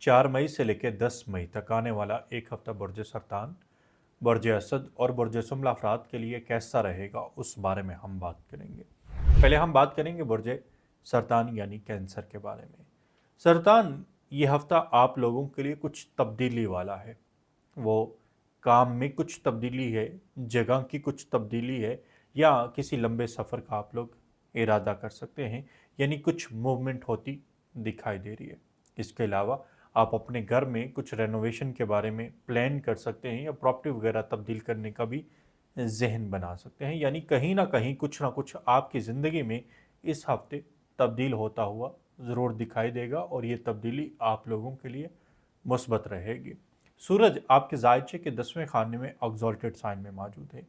4 मई से लेकर 10 मई तक आने वाला एक हफ्ता बुर्ज सरतान, बुर्ज असद और बुर्ज सुमला अफराद के लिए कैसा रहेगा, उस बारे में हम बात करेंगे। पहले हम बात करेंगे बुर्ज सरतान यानी कैंसर के बारे में। सरतान, ये हफ्ता आप लोगों के लिए कुछ तब्दीली वाला है। वो काम में कुछ तब्दीली है, जगह की कुछ तब्दीली है, या किसी लंबे सफ़र का आप लोग इरादा कर सकते हैं, यानी कुछ मूवमेंट होती दिखाई दे रही है। इसके अलावा आप अपने घर में कुछ रेनोवेशन के बारे में प्लान कर सकते हैं या प्रॉपर्टी वगैरह तब्दील करने का भी जहन बना सकते हैं। यानी कहीं ना कहीं कुछ ना कुछ आपकी ज़िंदगी में इस हफ्ते तब्दील होता हुआ ज़रूर दिखाई देगा और ये तब्दीली आप लोगों के लिए मुस्बत रहेगी। सूरज आपके जायचे के 10वें खाने में एक्सॉल्टेड साइन में मौजूद है।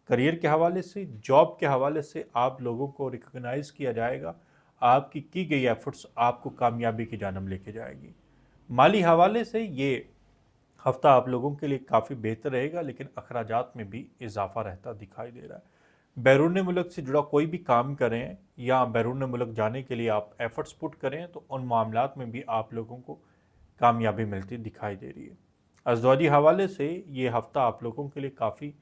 करियर के हवाले से, जॉब के हवाले से आप लोगों को रिकॉग्नाइज किया जाएगा। आपकी की गई एफर्ट्स आपको कामयाबी की जानब लेके जाएगी। माली हवाले से ये हफ्ता आप लोगों के लिए काफ़ी बेहतर रहेगा, लेकिन अखराजात में भी इजाफा रहता दिखाई दे रहा है। बैरून मुल्क से जुड़ा कोई भी काम करें या बैरून मुल्क जाने के लिए आप एफर्ट्स पुट करें तो उन मामलात में भी आप लोगों को कामयाबी मिलती दिखाई दे रही है। अज़दवाजी हवाले से ये हफ्ता आप लोगों के लिए काफ़ी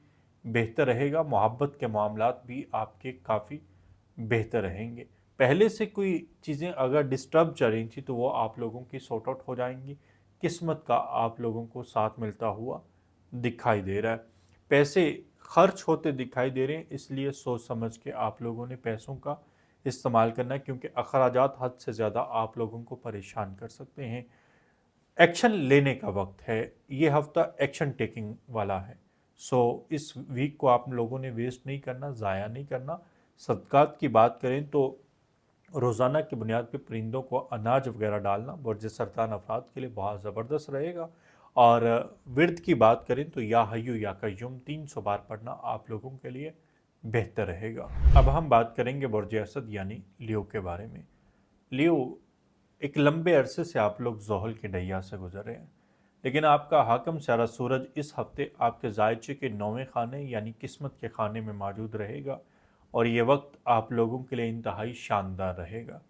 बेहतर रहेगा। मोहब्बत के मामलात भी आपके काफ़ी बेहतर रहेंगे। पहले से कोई चीज़ें अगर डिस्टर्ब चल रही थी तो वो आप लोगों की सॉर्ट आउट हो जाएंगी। किस्मत का आप लोगों को साथ मिलता हुआ दिखाई दे रहा है। पैसे खर्च होते दिखाई दे रहे हैं, इसलिए सोच समझ के आप लोगों ने पैसों का इस्तेमाल करना है, क्योंकि अखराजात हद से ज़्यादा आप लोगों को परेशान कर सकते हैं। एक्शन लेने का वक्त है। ये हफ्ता एक्शन टेकिंग वाला है। इस वीक को आप लोगों ने वेस्ट नहीं करना, ज़ाया नहीं करना। सदक़ात की बात करें तो रोज़ाना की बुनियाद पर परिंदों को अनाज वगैरह डालना बुर्ज सरतान अफराद के लिए बहुत ज़बरदस्त रहेगा। और विर्द की बात करें तो या हय्यू या कय्यूम 300 बार पढ़ना आप लोगों के लिए बेहतर रहेगा। अब हम बात करेंगे बुर्ज असद यानी लियो के बारे में। लियो, एक लंबे अरसे से आप लोग ज़ोहल के डैया से गुजर रहे हैं, लेकिन आपका हाकम सारा सूरज इस हफ्ते आपके जायचे के 9वें खाने यानी किस्मत के खाने में मौजूद रहेगा और ये वक्त आप लोगों के लिए इंतहाई शानदार रहेगा।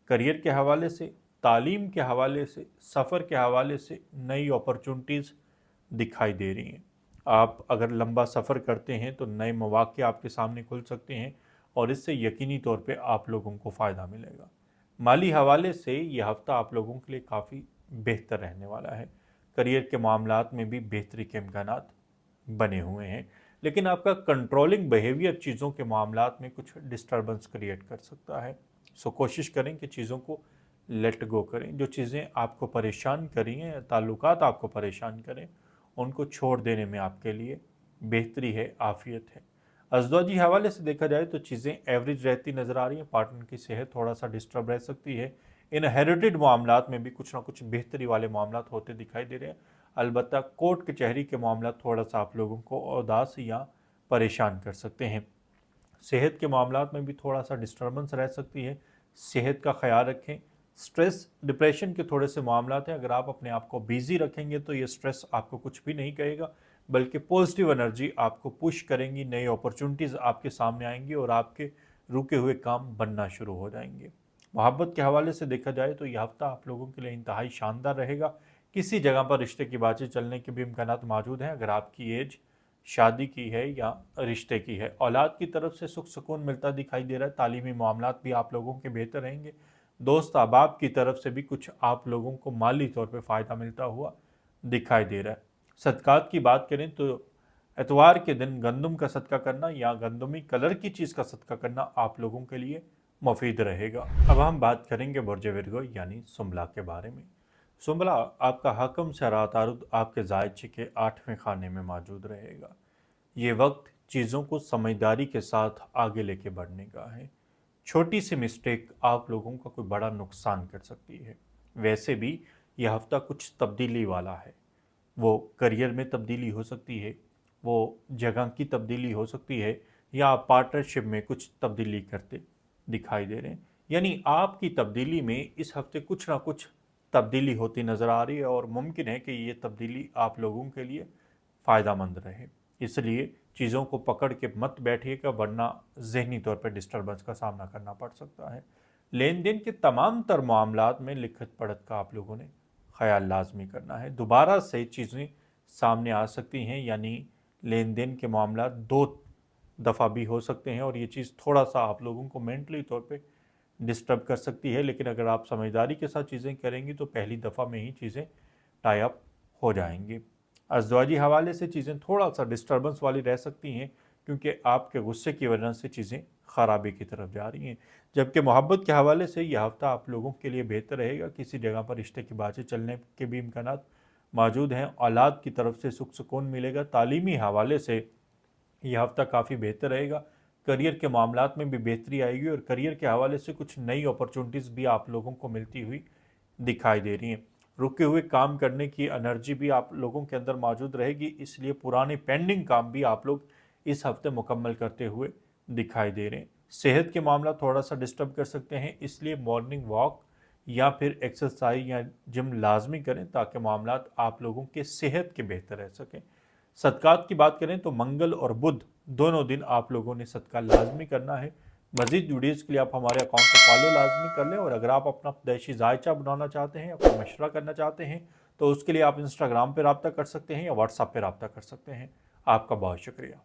करियर के हवाले से, तालीम के हवाले से, सफ़र के हवाले से नई अपॉर्चुनिटीज़ दिखाई दे रही हैं। आप अगर लंबा सफ़र करते हैं तो नए मौक़े आपके सामने खुल सकते हैं और इससे यकीनी तौर पे आप लोगों को फ़ायदा मिलेगा। माली हवाले से ये हफ़्ता आप लोगों के लिए काफ़ी बेहतर रहने वाला है। करियर के मामलात में भी बेहतरी के इम्कानात बने हुए हैं, लेकिन आपका कंट्रोलिंग बिहेवियर चीज़ों के मामलात में कुछ डिस्टर्बेंस क्रिएट कर सकता है। कोशिश करें कि चीज़ों को लेट गो करें। जो चीज़ें आपको परेशान करी हैं या ताल्लुकात आपको परेशान करें, उनको छोड़ देने में आपके लिए बेहतरी है, आफ़ियत है। अज़दवाजी हवाले से देखा जाए तो चीज़ें एवरेज रहती नज़र आ रही हैं। पार्टनर की सेहत थोड़ा सा डिस्टर्ब रह सकती है। इनहेरिटेड मामलात में भी कुछ ना कुछ बेहतरी वाले मामलात होते दिखाई दे रहे हैं। अलबत्ता कोर्ट कचहरी के मामला थोड़ा सा आप लोगों को उदास या परेशान कर सकते हैं। सेहत के मामलात में भी थोड़ा सा डिस्टर्बेंस रह सकती है। सेहत का ख्याल रखें। स्ट्रेस डिप्रेशन के थोड़े से मामलात हैं। अगर आप अपने आप को बिज़ी रखेंगे तो ये स्ट्रेस आपको कुछ भी नहीं कहेगा, बल्कि पॉजिटिव एनर्जी आपको पुश करेंगी। नई अपॉर्चुनिटीज़ आपके सामने आएंगी और आपके रुके हुए काम बनना शुरू हो जाएंगे। मोहब्बत के हवाले से देखा जाए तो यह हफ्ता आप लोगों के लिए इंतहाई शानदार रहेगा। किसी जगह पर रिश्ते की बातचीत चलने के भी इम्कानात मौजूद हैं। अगर आपकी एज शादी की है या रिश्ते की है, औलाद की तरफ से सुख सुकून मिलता दिखाई दे रहा है। तालीमी मामलात भी आप लोगों के बेहतर रहेंगे। दोस्त अहबाब की तरफ से भी कुछ आप लोगों को माली तौर पे फ़ायदा मिलता हुआ दिखाई दे रहा है। सदक़ात की बात करें तो एतवार के दिन गंदम का सदका करना या गंदमी कलर की चीज़ का सदका करना आप लोगों के लिए मुफीद रहेगा। अब हम बात करेंगे बुर्ज विर्गो यानी सुमला के बारे में। सुमला, आपका हाकम सरा तारुद आपके जायचे के 8वें खाने में मौजूद रहेगा। ये वक्त चीज़ों को समझदारी के साथ आगे लेके बढ़ने का है। छोटी सी मिस्टेक आप लोगों का कोई बड़ा नुकसान कर सकती है। वैसे भी यह हफ्ता कुछ तब्दीली वाला है। वो करियर में तब्दीली हो सकती है, वो जगह की तब्दीली हो सकती है, या आप पार्टनरशिप में कुछ तब्दीली करते दिखाई दे रहे हैं। यानी आपकी तब्दीली में इस हफ्ते कुछ ना कुछ तब्दीली होती नज़र आ रही है और मुमकिन है कि ये तब्दीली आप लोगों के लिए फ़ायदा मंद रहे। इसलिए चीज़ों को पकड़ के मत बैठिएगा, वरना ज़हनी तौर पर डिस्टर्बेंस का सामना करना पड़ सकता है। लेन देन के तमाम तर मामलात में लिखत पढ़त का आप लोगों ने ख्याल लाजमी करना है। दोबारा से चीज़ें सामने आ सकती हैं, यानी लेन देन के मामला 2 दफ़ा भी हो सकते हैं और ये चीज़ थोड़ा सा आप लोगों को मेंटली तौर पे डिस्टर्ब कर सकती है, लेकिन अगर आप समझदारी के साथ चीज़ें करेंगी तो पहली दफ़ा में ही चीज़ें टाई अप हो जाएंगी। अज़दवाजी हवाले से चीज़ें थोड़ा सा डिस्टर्बेंस वाली रह सकती हैं, क्योंकि आपके गुस्से की वजह से चीज़ें ख़राबी की तरफ जा रही हैं। जबकि मोहब्बत के हवाले से यह हफ़्ता आप लोगों के लिए बेहतर रहेगा। किसी जगह पर रिश्ते की बातें चलने के भी इम्कानात मौजूद हैं। औलाद की तरफ से सुख सुकून मिलेगा। तालीमी हवाले से यह हफ़्ता काफ़ी बेहतर रहेगा। करियर के मामलात में भी बेहतरी आएगी और करियर के हवाले से कुछ नई अपॉर्चुनिटीज़ भी आप लोगों को मिलती हुई दिखाई दे रही हैं। रुके हुए काम करने की एनर्जी भी आप लोगों के अंदर मौजूद रहेगी, इसलिए पुराने पेंडिंग काम भी आप लोग इस हफ्ते मुकम्मल करते हुए दिखाई दे रहे हैं। सेहत के मामला थोड़ा सा डिस्टर्ब कर सकते हैं, इसलिए मॉर्निंग वॉक या फिर एक्सरसाइज या जिम लाजमी करें ताकि मामलात आप लोगों के सेहत के बेहतर रह सकें। सदक़ात की बात करें तो मंगल और बुध दोनों दिन आप लोगों ने सदका लाजमी करना है। मज़ीद वीडियोज़ के लिए आप हमारे अकाउंट को फॉलो लाजमी कर लें, और अगर आप अपना पैदाइशी जायचा बनाना चाहते हैं, अपना मशवरा करना चाहते हैं, तो उसके लिए आप इंस्टाग्राम पर रब्ता कर सकते हैं या व्हाट्सएप पर रब्ता कर सकते हैं। आपका बहुत शुक्रिया।